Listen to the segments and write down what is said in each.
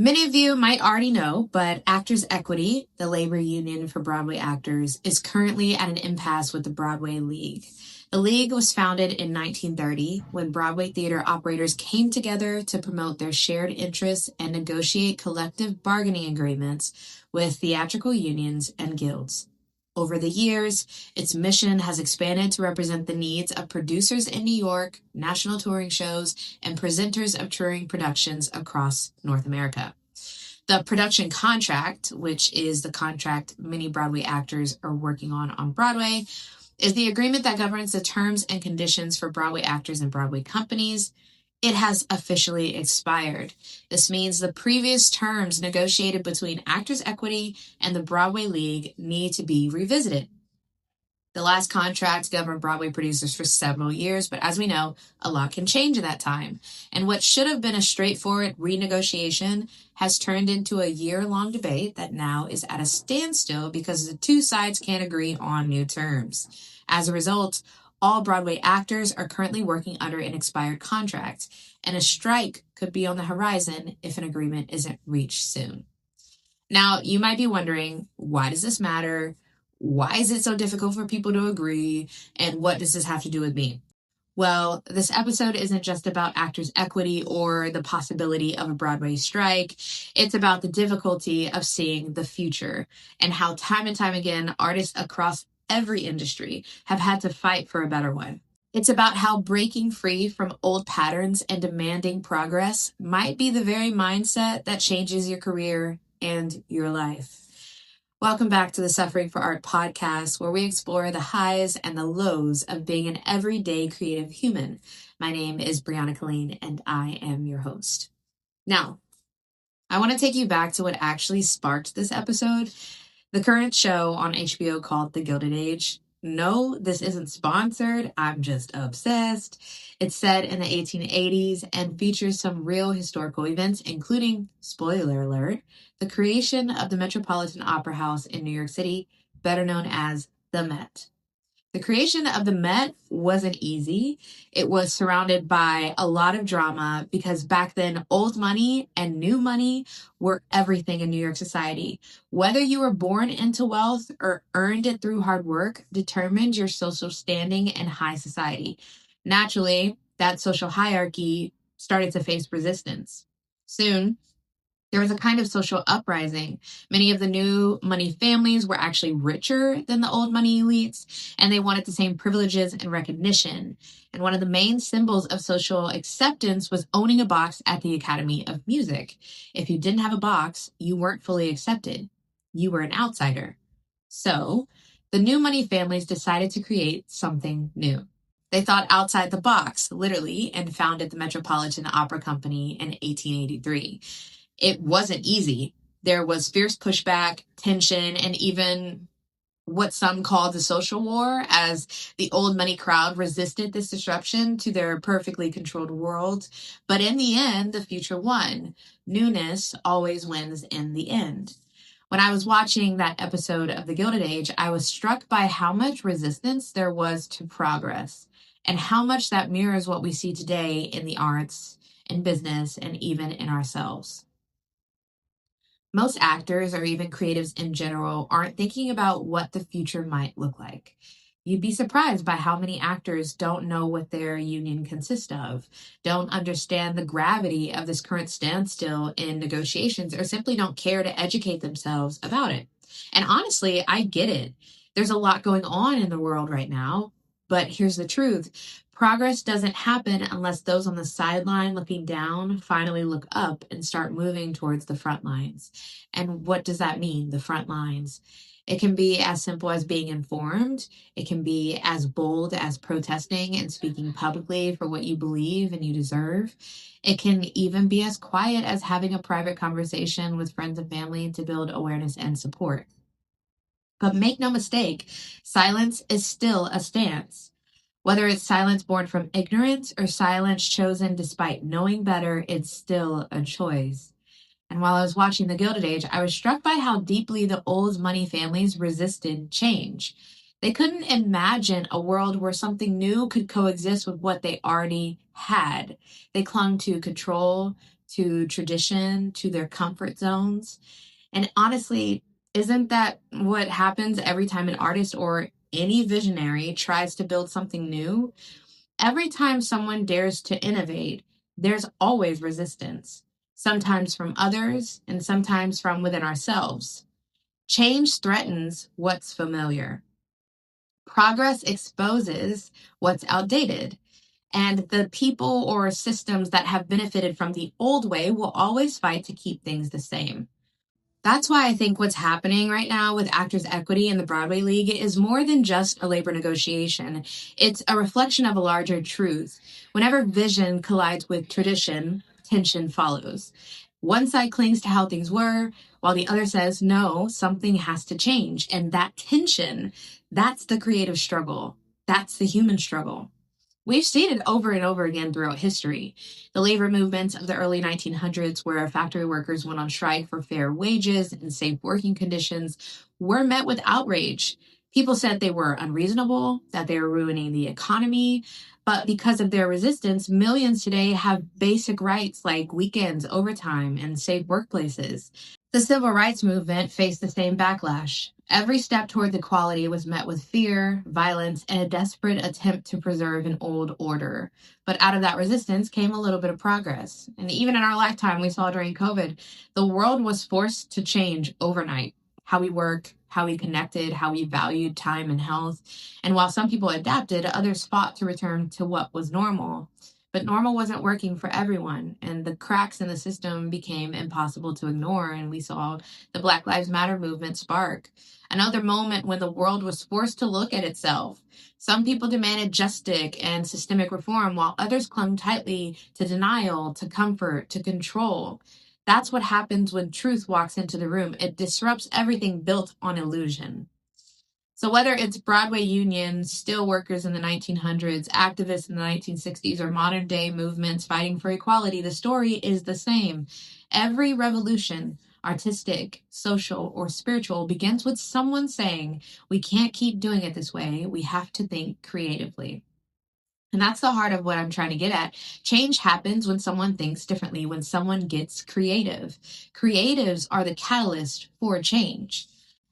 Many of you might already know, but Actors Equity, the labor union for Broadway actors, is currently at an impasse with the Broadway League. The League was founded in 1930 when Broadway theater operators came together to promote their shared interests and negotiate collective bargaining agreements with theatrical unions and guilds. Over the years, its mission has expanded to represent the needs of producers in New York, national touring shows, and presenters of touring productions across North America. The production contract, which is the contract many Broadway actors are working on Broadway, is the agreement that governs the terms and conditions for Broadway actors and Broadway companies. It has officially expired. This means the previous terms negotiated between Actors Equity and the Broadway League need to be revisited. The last contract governed Broadway producers for several years, but as we know, a lot can change in that time. And what should have been a straightforward renegotiation has turned into a year-long debate that now is at a standstill because the two sides can't agree on new terms. As a result, all Broadway actors are currently working under an expired contract, and a strike could be on the horizon if an agreement isn't reached soon. Now, you might be wondering, why does this matter? Why is it so difficult for people to agree? And what does this have to do with me? Well, this episode isn't just about Actors Equity or the possibility of a Broadway strike. It's about the difficulty of seeing the future and how time and time again, artists across every industry have had to fight for a better one. It's about how breaking free from old patterns and demanding progress might be the very mindset that changes your career and your life. Welcome back to the Suffering for Art podcast, where we explore the highs and the lows of being an everyday creative human. My name is Brianna Kaleen, and I am your host. Now, I want to take you back to what actually sparked this episode. The current show on HBO called The Gilded Age. No, this isn't sponsored. I'm just obsessed. It's set in the 1880s and features some real historical events, including, spoiler alert, the creation of the Metropolitan Opera House in New York City, better known as the Met. The creation of the Met wasn't easy. It was surrounded by a lot of drama because back then, old money and new money were everything in New York society. Whether you were born into wealth or earned it through hard work determined your social standing in high society. Naturally, that social hierarchy started to face resistance. Soon, there was a kind of social uprising. Many of the new money families were actually richer than the old money elites, and they wanted the same privileges and recognition. And one of the main symbols of social acceptance was owning a box at the Academy of Music. If you didn't have a box, you weren't fully accepted. You were an outsider. So, the new money families decided to create something new. They thought outside the box, literally, and founded the Metropolitan Opera Company in 1883. It wasn't easy. There was fierce pushback, tension, and even what some called the social war as the old money crowd resisted this disruption to their perfectly controlled world. But in the end, the future won. Newness always wins in the end. When I was watching that episode of The Gilded Age, I was struck by how much resistance there was to progress and how much that mirrors what we see today in the arts, in business, and even in ourselves. Most actors or even creatives in general aren't thinking about what the future might look like. You'd be surprised by how many actors don't know what their union consists of, don't understand the gravity of this current standstill in negotiations, or simply don't care to educate themselves about it. And honestly, I get it. There's a lot going on in the world right now, but here's the truth. Progress doesn't happen unless those on the sideline looking down finally look up and start moving towards the front lines. And what does that mean, the front lines? It can be as simple as being informed. It can be as bold as protesting and speaking publicly for what you believe and you deserve. It can even be as quiet as having a private conversation with friends and family to build awareness and support. But make no mistake, silence is still a stance. Whether it's silence born from ignorance or silence chosen despite knowing better, it's still a choice. And while I was watching The Gilded Age, I was struck by how deeply the old money families resisted change. They couldn't imagine a world where something new could coexist with what they already had. They clung to control, to tradition, to their comfort zones. And honestly, isn't that what happens every time an artist or any visionary tries to build something new? Every time someone dares to innovate, there's always resistance, sometimes from others and sometimes from within ourselves. Change threatens what's familiar. Progress exposes what's outdated. And the people or systems that have benefited from the old way will always fight to keep things the same. That's why I think what's happening right now with Actors Equity in the Broadway League is more than just a labor negotiation. It's a reflection of a larger truth. Whenever vision collides with tradition, tension follows. One side clings to how things were, while the other says, no, something has to change. And that tension, that's the creative struggle. That's the human struggle. We've seen it over and over again throughout history. The labor movements of the early 1900s, where factory workers went on strike for fair wages and safe working conditions, were met with outrage. People said they were unreasonable, that they were ruining the economy, but because of their resistance, millions today have basic rights like weekends, overtime, and safe workplaces. The civil rights movement faced the same backlash. Every step toward equality was met with fear, violence, and a desperate attempt to preserve an old order. But out of that resistance came a little bit of progress. And even in our lifetime, we saw during COVID, the world was forced to change overnight. How we work, how we connected, how we valued time and health. And while some people adapted, others fought to return to what was normal. But normal wasn't working for everyone, and the cracks in the system became impossible to ignore, and we saw the Black Lives Matter movement spark. Another moment when the world was forced to look at itself. Some people demanded justice and systemic reform, while others clung tightly to denial, to comfort, to control. That's what happens when truth walks into the room. It disrupts everything built on illusion. So whether it's Broadway unions, steel workers in the 1900s, activists in the 1960s, or modern day movements fighting for equality, the story is the same. Every revolution, artistic, social, or spiritual, begins with someone saying, we can't keep doing it this way. We have to think creatively. And that's the heart of what I'm trying to get at. Change happens when someone thinks differently, when someone gets creative. Creatives are the catalyst for change.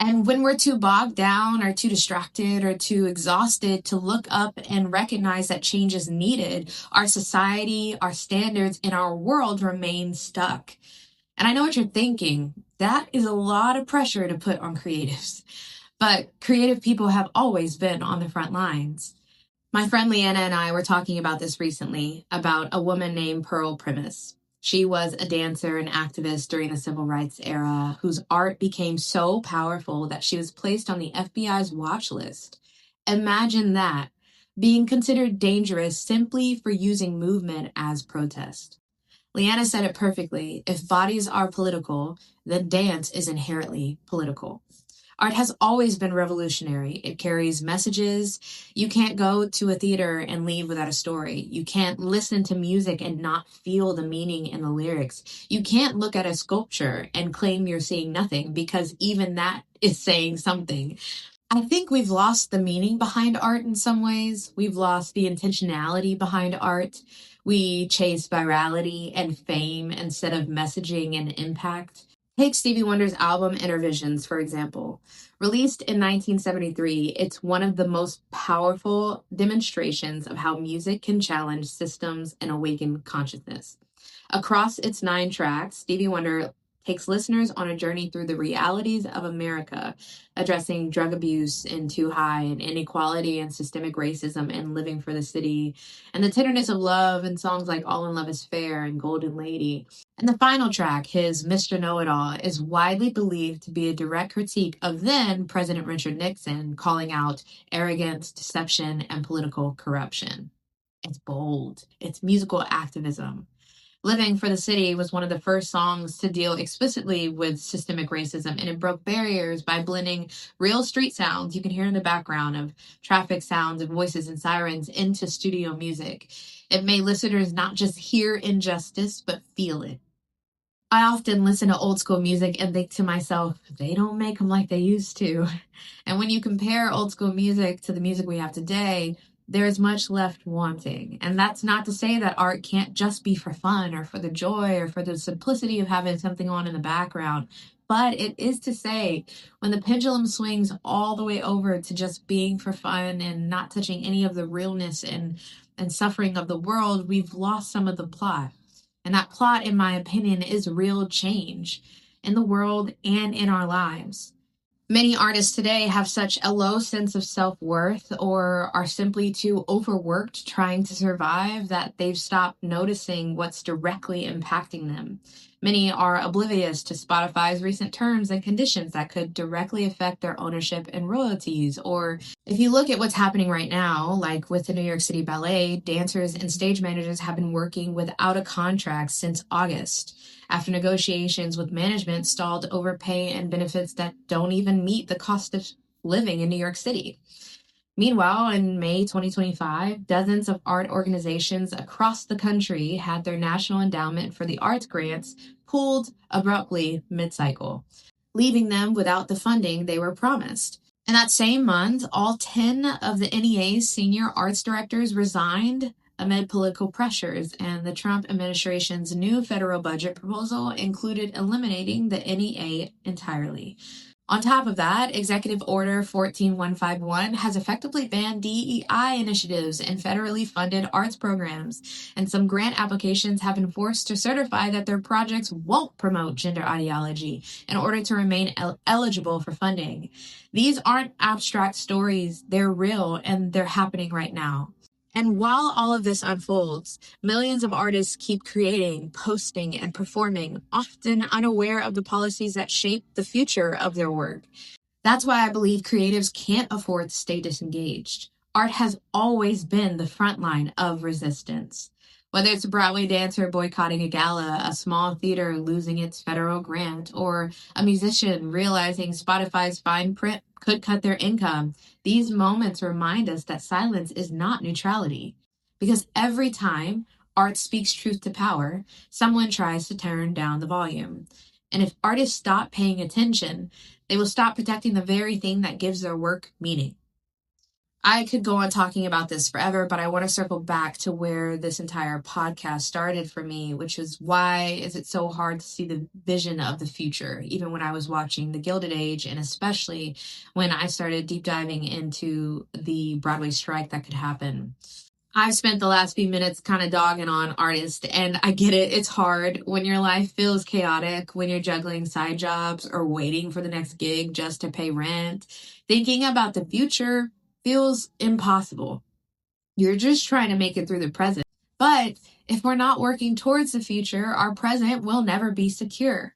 And when we're too bogged down or too distracted or too exhausted to look up and recognize that change is needed, our society, our standards, and our world remain stuck. And I know what you're thinking. That is a lot of pressure to put on creatives. But creative people have always been on the front lines. My friend Leanna and I were talking about this recently, about a woman named Pearl Primus. She was a dancer and activist during the civil rights era whose art became so powerful that she was placed on the FBI's watch list. Imagine that, being considered dangerous simply for using movement as protest. Leanna said it perfectly. If bodies are political, then dance is inherently political. Art has always been revolutionary. It carries messages. You can't go to a theater and leave without a story. You can't listen to music and not feel the meaning in the lyrics. You can't look at a sculpture and claim you're seeing nothing, because even that is saying something. I think we've lost the meaning behind art in some ways. We've lost the intentionality behind art. We chase virality and fame instead of messaging and impact. Take Stevie Wonder's album Intervisions, for example. Released in 1973, it's one of the most powerful demonstrations of how music can challenge systems and awaken consciousness. Across its 9 tracks, Stevie Wonder takes listeners on a journey through the realities of America, addressing drug abuse in Too High and inequality and systemic racism in Living for the City, and the tenderness of love in songs like All in Love is Fair and Golden Lady. And the final track, his Mr. Know-It-All, is widely believed to be a direct critique of then President Richard Nixon, calling out arrogance, deception, and political corruption. It's bold. It's musical activism. Living for the City was one of the first songs to deal explicitly with systemic racism, and it broke barriers by blending real street sounds you can hear in the background of traffic sounds and voices and sirens into studio music. It made listeners not just hear injustice, but feel it. I often listen to old school music and think to myself, they don't make them like they used to. And when you compare old school music to the music we have today, there's much left wanting. And that's not to say that art can't just be for fun or for the joy or for the simplicity of having something on in the background. But it is to say, when the pendulum swings all the way over to just being for fun and not touching any of the realness and suffering of the world, we've lost some of the plot. And that plot, in my opinion, is real change in the world and in our lives. Many artists today have such a low sense of self-worth or are simply too overworked trying to survive that they've stopped noticing what's directly impacting them. Many are oblivious to Spotify's recent terms and conditions that could directly affect their ownership and royalties. Or if you look at what's happening right now, like with the New York City Ballet, dancers and stage managers have been working without a contract since August, after negotiations with management stalled over pay and benefits that don't even meet the cost of living in New York City. Meanwhile, in May 2025, dozens of art organizations across the country had their National Endowment for the Arts grants pulled abruptly mid-cycle, leaving them without the funding they were promised. In that same month, all 10 of the NEA's senior arts directors resigned amid political pressures, and the Trump administration's new federal budget proposal included eliminating the NEA entirely. On top of that, Executive Order 14151 has effectively banned DEI initiatives and federally funded arts programs, and some grant applications have been forced to certify that their projects won't promote gender ideology in order to remain eligible for funding. These aren't abstract stories, they're real, and they're happening right now. And while all of this unfolds, millions of artists keep creating, posting, and performing, often unaware of the policies that shape the future of their work. That's why I believe creatives can't afford to stay disengaged. Art has always been the front line of resistance. Whether it's a Broadway dancer boycotting a gala, a small theater losing its federal grant, or a musician realizing Spotify's fine print could cut their income, these moments remind us that silence is not neutrality. Because every time art speaks truth to power, someone tries to turn down the volume. And if artists stop paying attention, they will stop protecting the very thing that gives their work meaning. I could go on talking about this forever, but I want to circle back to where this entire podcast started for me, which is why is it so hard to see the vision of the future, even when I was watching the Gilded Age, and especially when I started deep diving into the Broadway strike that could happen. I've spent the last few minutes kind of dogging on artists, and I get it. It's hard when your life feels chaotic, when you're juggling side jobs or waiting for the next gig just to pay rent. Thinking about the future feels impossible. You're just trying to make it through the present. But if we're not working towards the future, our present will never be secure.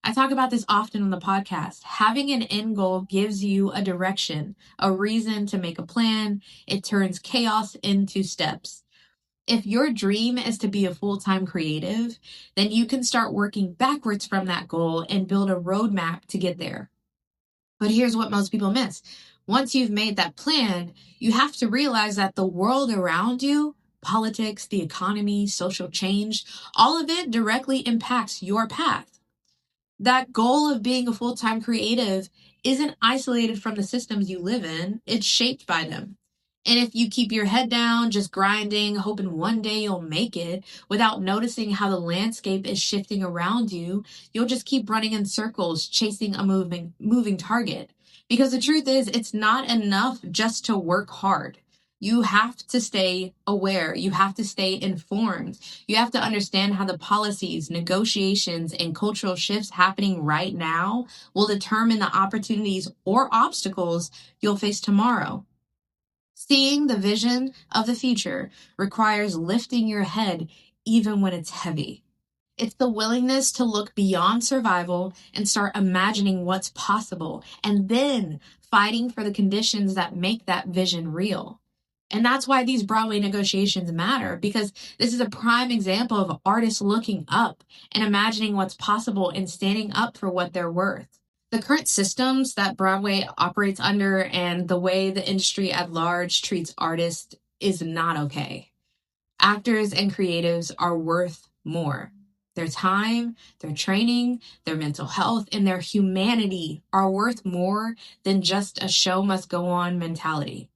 I talk about this often on the podcast. Having an end goal gives you a direction, a reason to make a plan. It turns chaos into steps. If your dream is to be a full-time creative, then you can start working backwards from that goal and build a roadmap to get there. But here's what most people miss. Once you've made that plan, you have to realize that the world around you, politics, the economy, social change, all of it directly impacts your path. That goal of being a full-time creative isn't isolated from the systems you live in. It's shaped by them. And if you keep your head down, just grinding, hoping one day you'll make it, without noticing how the landscape is shifting around you, you'll just keep running in circles, chasing a moving target. Because the truth is, it's not enough just to work hard. You have to stay aware. You have to stay informed. You have to understand how the policies, negotiations, and cultural shifts happening right now will determine the opportunities or obstacles you'll face tomorrow. Seeing the vision of the future requires lifting your head even when it's heavy. It's the willingness to look beyond survival and start imagining what's possible, and then fighting for the conditions that make that vision real. And that's why these Broadway negotiations matter, because this is a prime example of artists looking up and imagining what's possible and standing up for what they're worth. The current systems that Broadway operates under and the way the industry at large treats artists is not okay. Actors and creatives are worth more. Their time, their training, their mental health, and their humanity are worth more than just a show must go on mentality.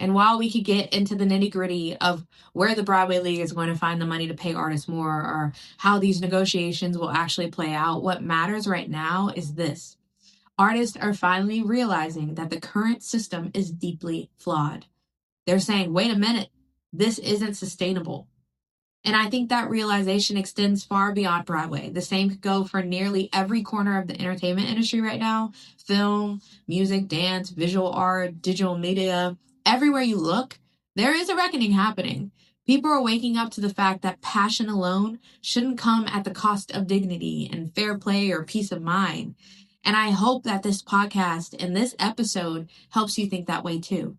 And while we could get into the nitty gritty of where the Broadway League is going to find the money to pay artists more or how these negotiations will actually play out, what matters right now is this. Artists are finally realizing that the current system is deeply flawed. They're saying, wait a minute, this isn't sustainable. And I think that realization extends far beyond Broadway. The same could go for nearly every corner of the entertainment industry right now: film, music, dance, visual art, digital media. Everywhere you look, there is a reckoning happening. People are waking up to the fact that passion alone shouldn't come at the cost of dignity and fair play or peace of mind. And I hope that this podcast and this episode helps you think that way too.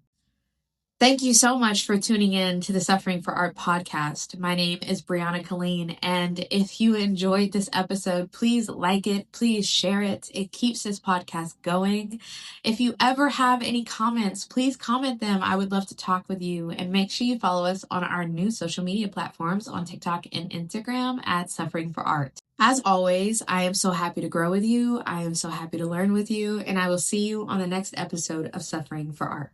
Thank you so much for tuning in to the Suffering for Art podcast. My name is Brianna Kaleen, and if you enjoyed this episode, please like it, please share it. It keeps this podcast going. If you ever have any comments, please comment them. I would love to talk with you, and make sure you follow us on our new social media platforms on TikTok and Instagram at Suffering for Art. As always, I am so happy to grow with you. I am so happy to learn with you, and I will see you on the next episode of Suffering for Art.